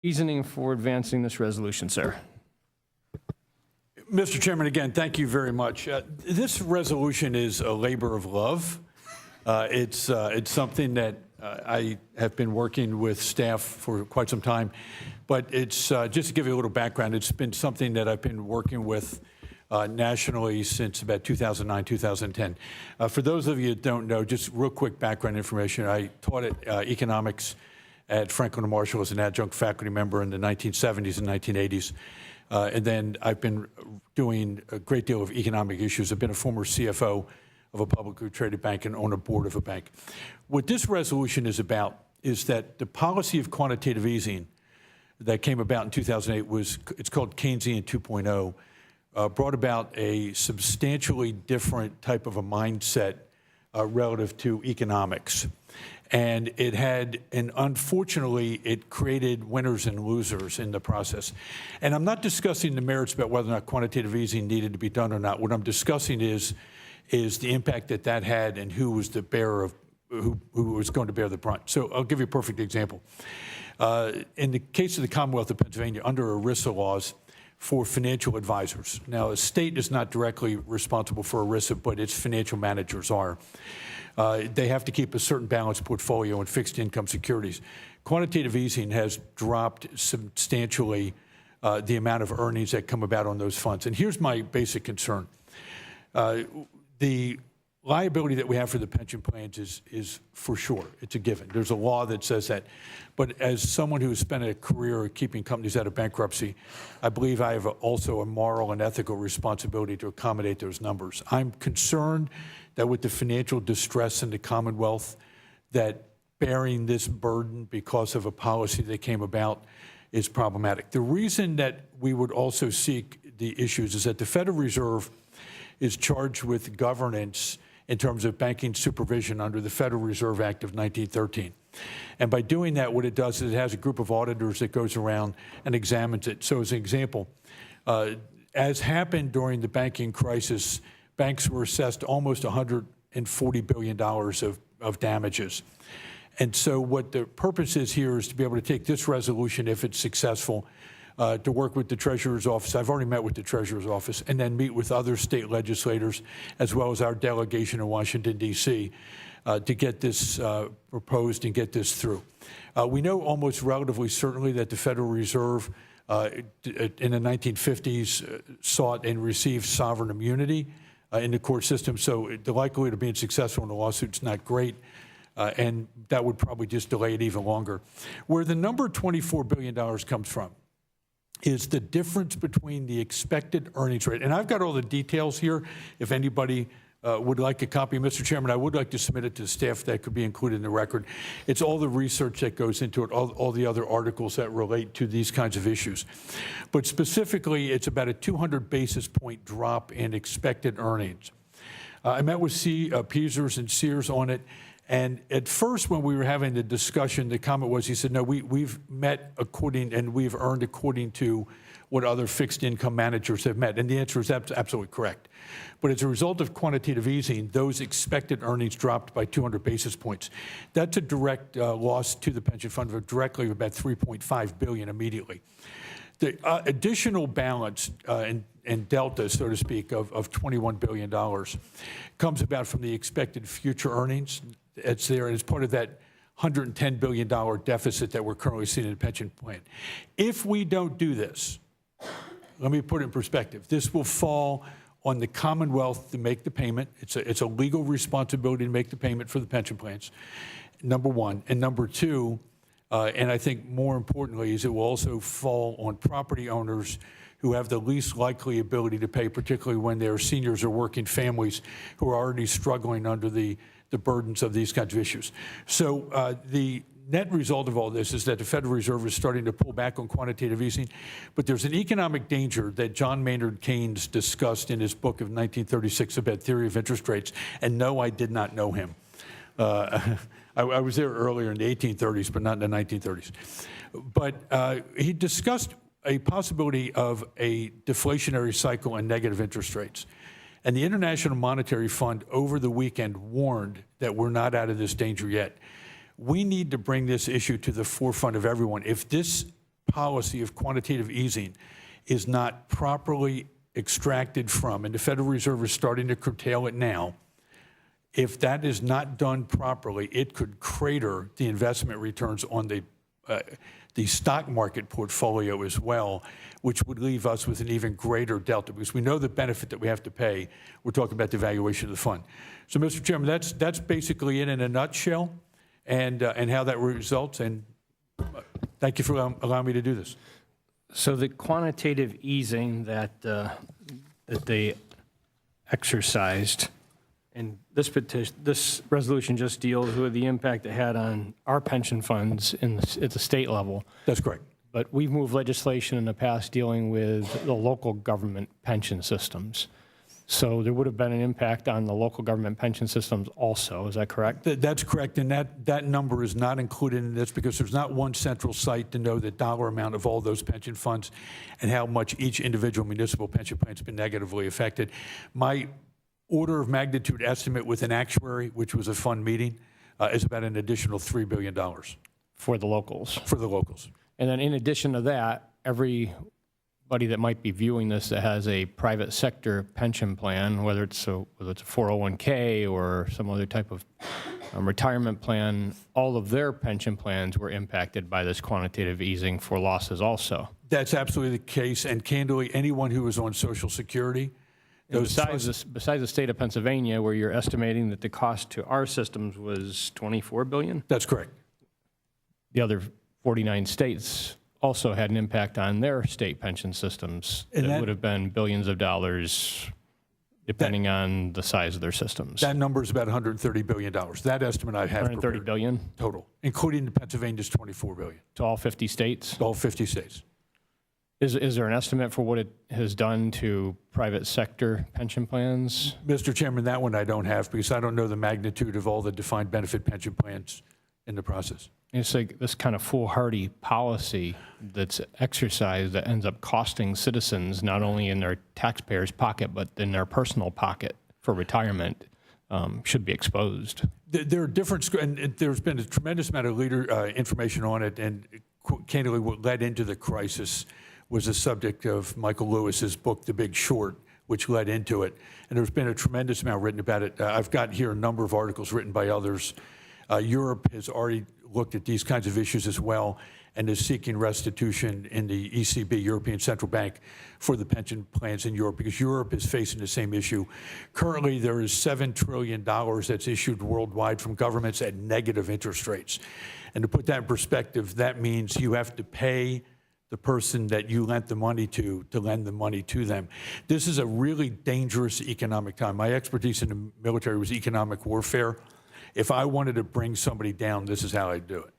Reasoning for advancing this resolution, sir. Mr. Chairman, again, thank you very much. This resolution is a labor of love. It's something that I have been working with staff for quite some time, but it's just to give you a little background, it's been something that I've been working with nationally since about 2009, 2010. For those of you that don't know, just real quick background information, I taught economics at Franklin and Marshall as an adjunct faculty member in the 1970s and 1980s. And then I've been doing a great deal of economic issues. I've been a former CFO of a publicly traded bank and on a board of a bank. What this resolution is about is that the policy of quantitative easing that came about in 2008 it's called Keynesian 2.0, brought about a substantially different type of a mindset relative to economics. And it had, and unfortunately, it created winners and losers in the process. And I'm not discussing the merits about whether or not quantitative easing needed to be done or not. What I'm discussing is the impact that that had and who was the bearer of, who was going to bear the brunt. So I'll give you a perfect example. In the case of the Commonwealth of Pennsylvania, under ERISA laws for financial advisors. Now, a state is not directly responsible for ERISA, but its financial managers are. They have to keep a certain balanced portfolio in fixed income securities. Quantitative easing has dropped substantially the amount of earnings that come about on those funds. And here's my basic concern. The liability that we have for the pension plans is for sure. It's a given. There's a law that says that. But as someone who has spent a career keeping companies out of bankruptcy, I believe I have also a moral and ethical responsibility to accommodate those numbers. I'm concerned that with the financial distress in the Commonwealth, that bearing this burden because of a policy that came about is problematic. The reason that we would also seek the issues is that the Federal Reserve is charged with governance in terms of banking supervision under the Federal Reserve Act of 1913. And by doing that, what it does is it has a group of auditors that goes around and examines it. So as an example, as happened during the banking crisis, banks were assessed almost $140 billion of damages. And so what the purpose is here is to be able to take this resolution, if it's successful, to work with the Treasurer's Office. I've already met with the Treasurer's Office, and then meet with other state legislators, as well as our delegation in Washington, D.C., to get this proposed and get this through. We know almost relatively certainly that the Federal Reserve in the 1950s sought and received sovereign immunity in the court system, so the likelihood of being successful in the lawsuit is not great. And that would probably just delay it even longer. Where the number $24 billion comes from is the difference between the expected earnings rate. And I've got all the details here. If anybody would like a copy, Mr. Chairman, I would like to submit it to the staff that could be included in the record. It's all the research that goes into it, all the other articles that relate to these kinds of issues. But specifically, it's about a 200 basis point drop in expected earnings. I met with Peasers and Sears on it. And at first, when we were having the discussion, the comment was, he said, no, we've met according, and we've earned according to what other fixed income managers have met. And the answer is absolutely correct. But as a result of quantitative easing, those expected earnings dropped by 200 basis points. That's a direct loss to the pension fund of directly about $3.5 billion immediately. The additional balance and delta, so to speak, of $21 billion comes about from the expected future earnings. It's there, and it's part of that $110 billion deficit that we're currently seeing in the pension plan. If we don't do this, let me put it in perspective. This will fall on the Commonwealth to make the payment. It's a legal responsibility to make the payment for the pension plans, number one. And number two, and I think more importantly, is it will also fall on property owners who have the least likely ability to pay, particularly when they're seniors or working families who are already struggling under the burdens of these kinds of issues. So the net result of all this is that the Federal Reserve is starting to pull back on quantitative easing, but there's an economic danger that John Maynard Keynes discussed in his book of 1936 about theory of interest rates, and no, I did not know him. I was there earlier in the 1830s, but not in the 1930s. But he discussed a possibility of a deflationary cycle and negative interest rates. And the International Monetary Fund over the weekend warned that we're not out of this danger yet. We need to bring this issue to the forefront of everyone. If this policy of quantitative easing is not properly extracted from, and the Federal Reserve is starting to curtail it now, if that is not done properly, it could crater the investment returns on the stock market portfolio as well, which would leave us with an even greater delta, because we know the benefit that we have to pay. We're talking about the valuation of the fund. So, Mr. Chairman, that's basically it in a nutshell, and how that results. And thank you for allowing me to do this. So the quantitative easing that they exercised, and this resolution just deals with the impact it had on our pension funds at the state level. That's correct. But we've moved legislation in the past dealing with the local government pension systems. So there would have been an impact on the local government pension systems also. Is that correct? That's correct, and that number is not included in this because there's not one central site to know the dollar amount of all those pension funds and how much each individual municipal pension plan has been negatively affected. My order of magnitude estimate with an actuary, which was a fund meeting, is about an additional $3 billion. For the locals. For the locals. And then in addition to that, everybody that might be viewing this that has a private sector pension plan, whether it's a 401k or some other type of retirement plan, all of their pension plans were impacted by this quantitative easing for losses also. That's absolutely the case. And candidly, anyone who is on Social Security, besides the state of Pennsylvania, where you're estimating that the cost to our systems was $24 billion? That's correct. The other 49 states also had an impact on their state pension systems. And that would have been billions of dollars, depending on the size of their systems. That number is about $130 billion. That estimate I have prepared. $130 billion? Total, including Pennsylvania's $24 billion. To all 50 states? To all 50 states. Is there an estimate for what it has done to private sector pension plans? Mr. Chairman, that one I don't have because I don't know the magnitude of all the defined benefit pension plans in the process. It's like this kind of foolhardy policy that's exercised that ends up costing citizens not only in their taxpayers' pocket, but in their personal pocket for retirement should be exposed. There are different, and there's been a tremendous amount of information on it, and candidly what led into the crisis was the subject of Michael Lewis's book, The Big Short, which led into it. And there's been a tremendous amount written about it. I've got here a number of articles written by others. Europe has already looked at these kinds of issues as well and is seeking restitution in the ECB, European Central Bank, for the pension plans in Europe because Europe is facing the same issue. Currently, there is $7 trillion that's issued worldwide from governments at negative interest rates. And to put that in perspective, that means you have to pay the person that you lent the money to lend the money to them. This is a really dangerous economic time. My expertise in the military was economic warfare. If I wanted to bring somebody down, this is how I'd do it.